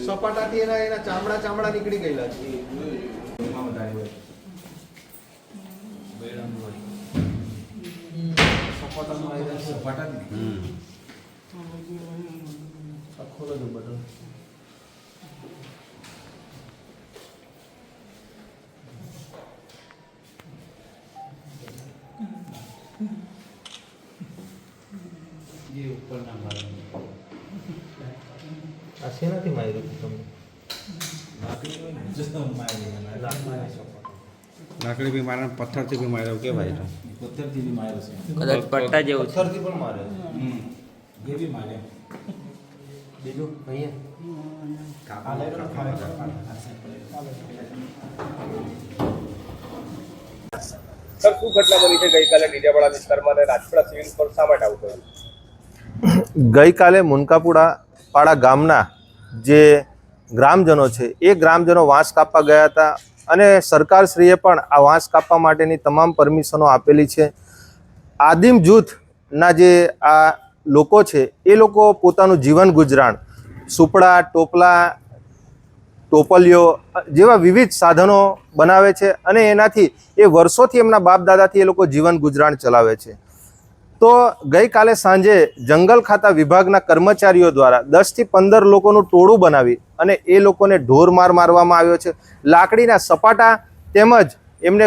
સપાટાથી એના ચામડા નીકળી ગયેલા છે. ખોલો જો બટન. ये ऊपर ना मारो. આ શેનાથી માર્યું હતું તમને? લાકડી બી મારે, પથ્થરથી બી માર્યો કે ભાઈ તો પથ્થરથી બી માર્યો છે. કદાચ પટ્ટા જેવું છે. પથ્થરથી પણ મારે. એ બી મારે. બીજું અહીંયા સર, શું ઘટના બની છે ગઈકાલે ડીડિયાવાડા વિસ્તારમાં અને રાજપુરા સિવિલ પર શા માટે આવું થયું? ગઈકાલે મુનકાપુરા ગામના જે ગ્રામજનો છે એ ગ્રામજનો વાંસ કાપવા ગયા હતા અને સરકારશ્રીએ પણ આ વાંસ કાપવા માટેની તમામ પરમિશનો આપેલી છે. આદિમ જૂથના જે આ લોકો છે એ લોકો પોતાનું જીવન ગુજરાન સુપડા, ટોપલા, ટોપલીઓ જેવા વિવિધ સાધનો બનાવે છે અને એનાથી એ વર્ષોથી એમના બાપ દાદાથી એ લોકો જીવન ગુજરાન ચલાવે છે. તો ગઈકાલે સાંજે જંગલ ખાતા વિભાગના કર્મચારીઓ દ્વારા 10 થી 15 લોકોનું ટોળું બનાવી અને એ લોકોને ઢોરમાર મારવામાં આવ્યો છે. લાકડીના સપાટા તેમજ એમને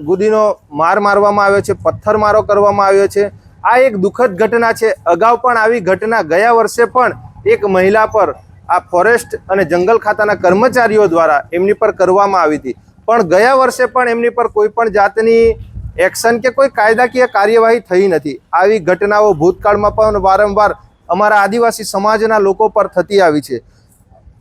ગુદીનો માર મારવામાં આવ્યો છે, પથ્થરમારો કરવામાં આવ્યો છે. આ એક દુઃખદ ઘટના છે. અગાઉ પણ આવી ઘટના ગયા વર્ષે પણ એક મહિલા પર આ ફોરેસ્ટ અને જંગલ ખાતાના કર્મચારીઓ દ્વારા એમની પર કરવામાં આવી હતી, પણ ગયા વર્ષે પણ એમની પર કોઈ પણ જાતની એક્શન કે કોઈ કાયદાકીય કાર્યવાહી થઈ નથી. આવી ઘટનાઓ ભૂતકાળમાં પણ વારંવાર અમારા આદિવાસી સમાજના લોકો પર થતી આવી છે.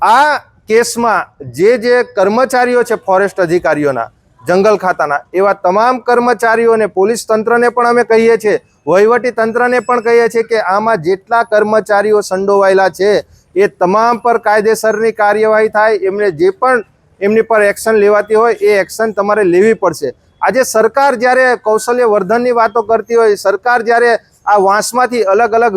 આ કેસમાં જે કર્મચારીઓ છે ફોરેસ્ટ અધિકારીઓના, જંગલ ખાતાના, એવા તમામ કર્મચારીઓને, પોલીસ તંત્રને પણ અમે કહીએ છીએ, વહીવટી તંત્રને પણ કહીએ છીએ કે આમાં જેટલા કર્મચારીઓ સંડોવાયેલા છે એ તમામ પર કાયદેસરની કાર્યવાહી થાય. એમને જે પણ એમની પર એક્શન લેવાતી હોય એ એક્શન તમારે લેવી પડશે. આજે સરકાર જ્યારે કૌશલ્ય વર્ધનની વાતો કરતી હોય, સરકાર જ્યારે આ વાંસમાંથી અલગ અલગ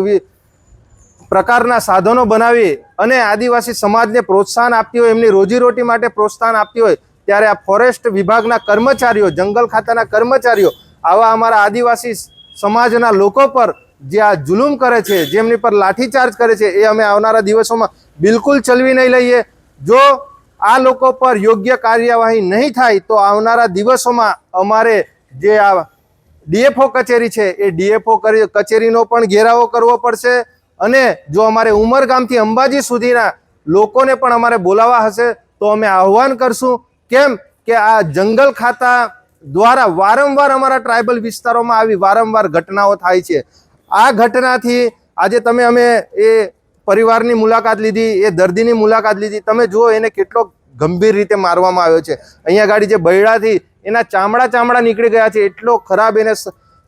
પ્રકારના સાધનો બનાવી અને આદિવાસી સમાજને પ્રોત્સાહન આપતી હોય, એમની રોજીરોટી માટે પ્રોત્સાહન આપતી હોય, ત્યારે આ ફોરેસ્ટ વિભાગના કર્મચારીઓ, જંગલ ખાતાના કર્મચારીઓ આવા અમારા આદિવાસી સમાજના લોકો પર જે આ જુલુમ કરે છે, જેમની પર લાઠીચાર્જ કરે છે, એ અમે આવનારા દિવસોમાં બિલકુલ ચલવી નહીં લઈએ. જો આ લોકો પર યોગ્ય કાર્યવાહી નહીં થાય તો આવનારા દિવસોમાં અમારે જે આ ડીએફઓ કચેરી છે એ ડીએફઓ કચેરીનો પણ ઘેરાવો કરવો પડશે. અને જો અમારે ઉમરગામથી અંબાજી સુધીના લોકોને પણ અમારે બોલાવવા હશે તો અમે આહ્વાન કરશું. કેમ કે આ જંગલ ખાતા દ્વારા વારંવાર અમારા ટ્રાઇબલ વિસ્તારોમાં આવી વારંવાર ઘટનાઓ થાય છે. આ ઘટનાથી આજે અમે એ પરિવારની મુલાકાત લીધી, એ દર્દીની મુલાકાત લીધી. તમે જુઓ એને કેટલો ગંભીર રીતે મારવામાં આવ્યો છે. અહીંયા ગાડી જે બૈડાથી એના ચામડા નીકળી ગયા છે, એટલો ખરાબ એને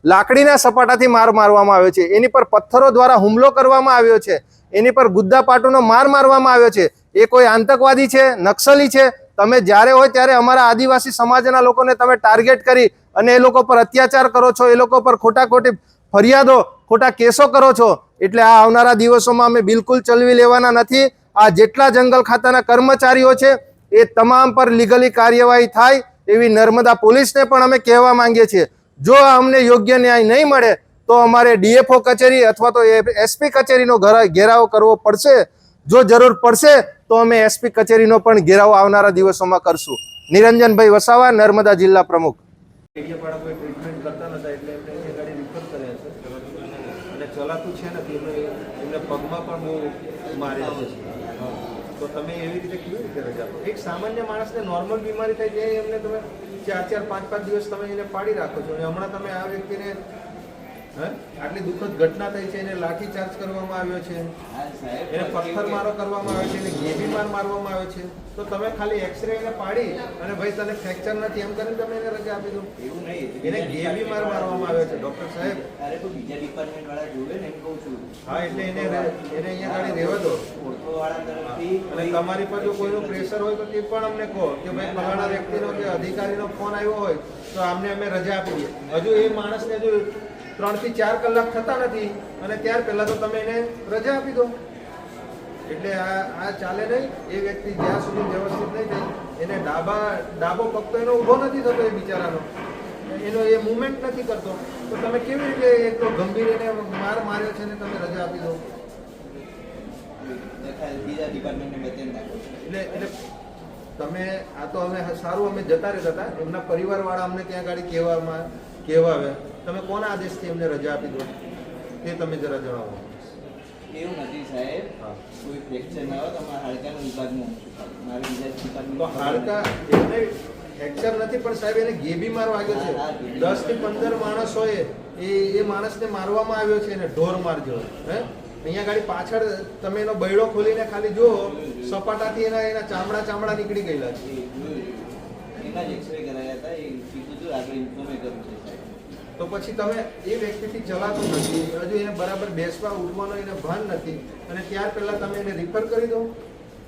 લાકડીના સપાટાથી મારવામાં આવ્યો છે. એની પર પથ્થરો દ્વારા હુમલો કરવામાં આવ્યો છે. એની પર ગુદ્દા પાટોનો માર મારવામાં આવ્યો છે. એ કોઈ આતંકવાદી છે, નક્સલી છે? તમે જ્યારે હોય ત્યારે અમારા આદિવાસી સમાજના લોકોને તમે ટાર્ગેટ કરી અને એ લોકો પર અત્યાચાર કરો છો, એ લોકો પર ખોટી ફરિયાદો, ખોટા કેસો કરો છો. એટલે આ આવનારા દિવસોમાં અમે બિલકુલ ચલવી લેવાના નથી. આ જેટલા જંગલ ખાતાના કર્મચારીઓ છે એ તમામ પર લીગલી કાર્યવાહી થાય એવી નર્મદા પોલીસને પણ અમે કહેવા માંગીએ છીએ. જો અમને યોગ્ય ન્યાય નહીં મળે તો અમારે ડીએફઓ કચેરી અથવા તો એસપી કચેરીનો ઘેરાવો કરવો પડશે. જો જરૂર પડશે તો અમે એસપી કચેરીનો પણ ઘેરાવો આવનારા દિવસોમાં કરશું. નિરંજનભાઈ વસાવા, નર્મદા જિલ્લા પ્રમુખ. ટ્રીટમેન્ટ કરતા નતા એટલે એમને અહીંયા ગાડી રિફર કર્યા છે અને ચલાતું છે નથી. એમને પગમાં પણ બહુ માર્યા છે. તો તમે એવી રીતે કેવી રીતે રજા આપો? એક સામાન્ય માણસને નોર્મલ બીમારી થાય છે એમને તમે 4-4, 5-5 દિવસ તમે એને પાડી રાખો છો અને હમણાં તમે આ વ્યક્તિને આટલી દુઃખદ ઘટના થઈ છે, એને લાઠીચાર્જ કરવામાં આવ્યો છે, એને પથ્થરમારો કરવામાં આવ્યો છે, એને ગેબી મારવામાં આવ્યો છે. તો તમે ખાલી એક્સરે એને પાડી અને ભાઈ તને ફ્રેક્ચર નથી એમ કરીને તમે એને રજા આપી દો? એવું નહીં, એને ગેબી મારવામાં આવ્યો છે. ડોક્ટર સાહેબ, અરે તો બીજા ડિપાર્ટમેન્ટ વાળા જોવે ને એમ કહું છું. હા, એટલે એને અહીંયા ગાડી રહેવા દો. વાળા તરફથી અને તમારી પર જો કોઈનું પ્રેશર હોય તો તે પણ અમને કહો કે ભાઈ ફલાણા વ્યક્તિનો કે અધિકારીનો ફોન આવ્યો હોય તો આમને અમે રજા આપી દઈએ. હજુ એ માણસને જો 3 થી 4 કલાક થતા નથી અને ત્યાર પહેલા તો તમે એને રજા આપી દો. એટલે આ ચાલે નહીં. એ વ્યક્તિ જ્યાં સુધી વ્યવસ્થિત નહીં થાય એને ડાબો પગ તો એનો ઊભો નથી થતો, એ બિચારાનો એનો એ મુવમેન્ટ નથી કરતો, તો તમે કેવી રીતે એટલો ગંભીર એને માર્યો છે ને તમે રજા આપી દો? બીજા ડિપાર્ટમેન્ટને બતાવી નાખો. એટલે તમે આ તો અમે સારું અમે જતા રહેતા હતા, એમના પરિવારવાળા અમને ત્યાં ગાડી કહેવાવે, તમે કોના આદેશથી એમને રજા આપી દો તે તમે જરા જણાવો. એવું નથી સાહેબ, કોઈ ફ્રેક્ચર ના હોય તમારા હાડકાના વિભાગમાં મારે બીજા તો ડિપાર્ટમેન્ટ હાડકા એમને ફ્રેક્ચર નથી પણ સાહેબ એને ગેબી માર વાગ્યો છે. 10 થી 15 માણસોએ એ માણસને મારવામાં આવ્યો છે, એને ઢોર માર જેવો. હે અહીંયા ગાડી પાછળ તમે એનો બૈડો ખોલીને ખાલી જુઓ, સપાટાથી એના ચામડા નીકળી ગયેલા છે. એના જ એક્સરે કરાયા હતા, એ કીધું હતું આગળ ઇન્ફોર્મે કર્યું છે સાહેબ. તો પછી તમે એ વ્યક્તિથી ચલાતું નથી, હજુ એને બરાબર બેસવા ઉઠવાનો એને ભાન નથી, અને ત્યાર પહેલા તમે એને રિફર કરી દો,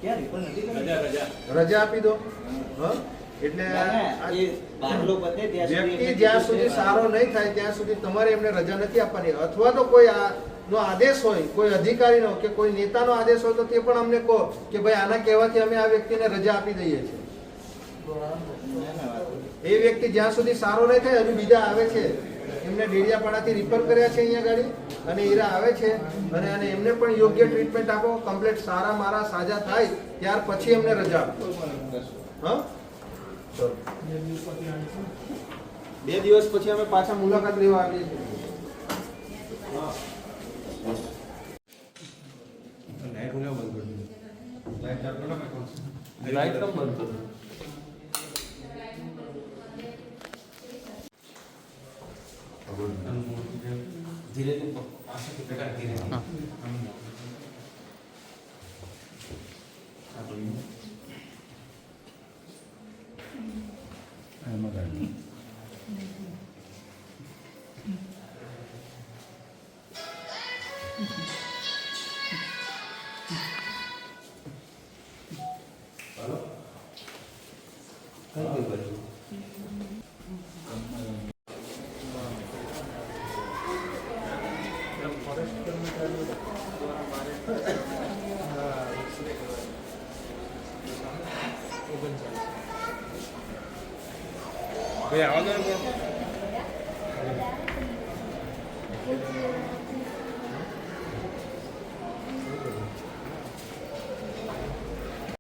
ક્યાં રિપોર્ટ નથી કર્યું? રજા આપી દો. હા એટલે ના, ના, એ બાટલો પતે ત્યાં સુધી વ્યક્તિ એમને જ્યાં સુધી કીધું છે. સારો નહીં થાય ત્યાં સુધી તમારે એમને રજા નથી આપવાની. અથવા તો કોઈ નો આદેશ હોય, કોઈ અધિકારીનો કે કોઈ નેતાનો આદેશ હોય તો તે પણ અમને કહો કે ભાઈ આના કહેવાથી અમે આ વ્યક્તિને રજા આપી દઈએ છીએ. ના, ના, વાત એ વ્યક્તિ જ્યાં સુધી સારો નહીં થાય, હજુ બીજા આવે છે, એમને ડેડિયાપાડાથી રિફર કર્યા છે અહીંયા ગાડી, અને હીરા આવે છે, અને એમને પણ યોગ્ય ટ્રીટમેન્ટ આપો. કમ્પ્લીટ સારા મારા સાજા થાય ત્યાર પછી એમને રજા આપો. હા ચલો 2 દિવસ પછી અમે પાછા મુલાકાત લેવા આવીએ છીએ. લાઈટ ઓલા બંધ કરી દીધું. લાઈટ ચાલુ કરો ને કોણ? લાઈટ કેમ બંધ કરી? ધીરે ધીરે પાછળથી પ્રકાર ધીરે ભાઈ આવા દો ને.